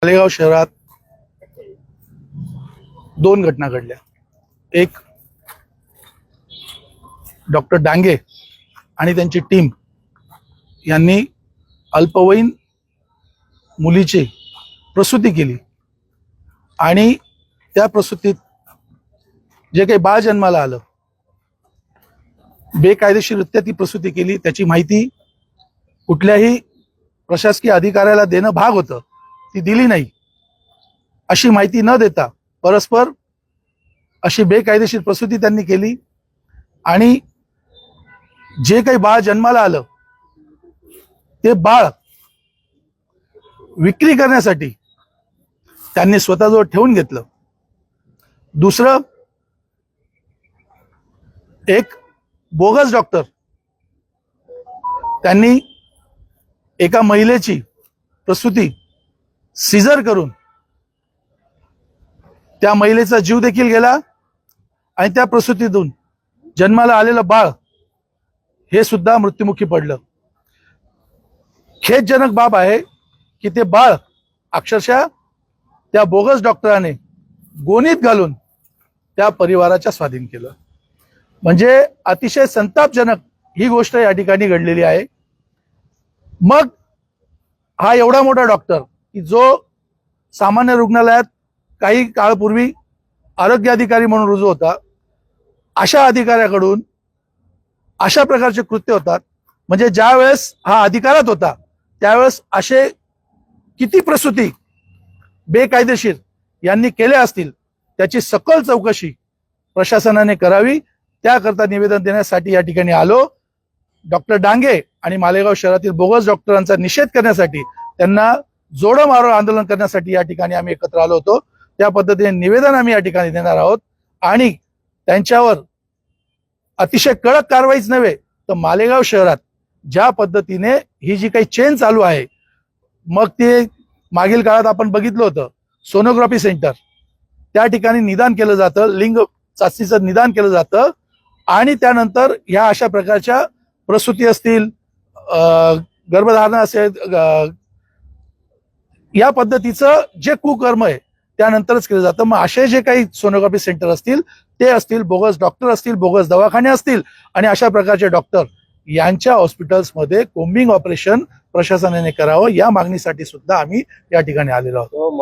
मालेगाव शहरात दोन घटना घडल्या। एक, डॉक्टर डांगे आणि त्यांची टीम यांनी अल्पवयीन मुलीची प्रसूती केली आणि त्या प्रसूतीत जे काही बाळ जन्माला आलं, बेकायदेशीररित्या ती प्रसूती केली, त्याची माहिती कुठल्याही प्रशासकीय अधिकाऱ्याला देणं भाग होतं, ती दिली नाही। अशी माहिती न देता परस्पर अशी बेकायदेशीर प्रसूती त्यांनी केली आणि जे काही बाळ जन्माला आलं ते बाळ विक्री करण्यासाठी त्यांनी स्वतःजवळ ठेवून घेतलं। दुसरं, एक बोगस डॉक्टर त्यांनी एका महिलेची प्रसूती सीझर करून त्या महिलेचा जीव देखील गेला आणि त्या प्रसूतीतून जन्माला आलेलं बाळ हे सुद्धा मृत्युमुखी पडलं। खेदजनक बाब आहे की ते बाळ अक्षरशः त्या बोगस डॉक्टराने गोणीत घालून त्या परिवाराच्या स्वाधीन केलं। म्हणजे अतिशय संतापजनक ही गोष्ट या ठिकाणी घडलेली आहे। मग हा एवढा मोठा डॉक्टर की जो सामान्य रुग्णालयात काही काळपूर्वी आरोग्य अधिकारी म्हणून रुजू होता, अशा अधिकाऱ्याकडून अशा प्रकारचे कृत्य होतात। म्हणजे ज्या वेळेस हा अधिकारात होता त्यावेळेस असे किती प्रसूती बेकायदेशीर यांनी केल्या असतील त्याची सखोल चौकशी प्रशासनाने करावी, त्याकरता निवेदन देण्यासाठी या ठिकाणी आलो। डॉक्टर डांगे आणि मालेगाव शहरातील बोगस डॉक्टरांचा निषेध करण्यासाठी, त्यांना जोडो मारो आंदोलन करण्यासाठी या ठिकाणी आम्ही एकत्र आलो होतो। त्या पद्धतीने निवेदन आम्ही या ठिकाणी देणार आहोत आणि त्यांच्यावर अतिशय कडक कारवाईच नव्हे तर मालेगाव शहरात ज्या पद्धतीने ही जी काही चेन चालू आहे, मग ते मागील काळात आपण बघितलं होतं सोनोग्राफी सेंटर, त्या ठिकाणी निदान केलं जातं, लिंग चाचणीचं निदान केलं जातं आणि त्यानंतर ह्या अशा प्रकारच्या प्रसूती असतील, गर्भधारणा असेल, या पद्धतीचं जे कुकर्म आहे त्यानंतरच केलं जातं। मग असे जे काही सोनोग्राफी सेंटर असतील ते असतील, बोगस डॉक्टर असतील, बोगस दवाखाने असतील आणि अशा प्रकारचे डॉक्टर यांच्या हॉस्पिटल्समध्ये कोम्बिंग ऑपरेशन प्रशासनाने करावं, या मागणीसाठी सुद्धा आम्ही या ठिकाणी आलेलो आहोत।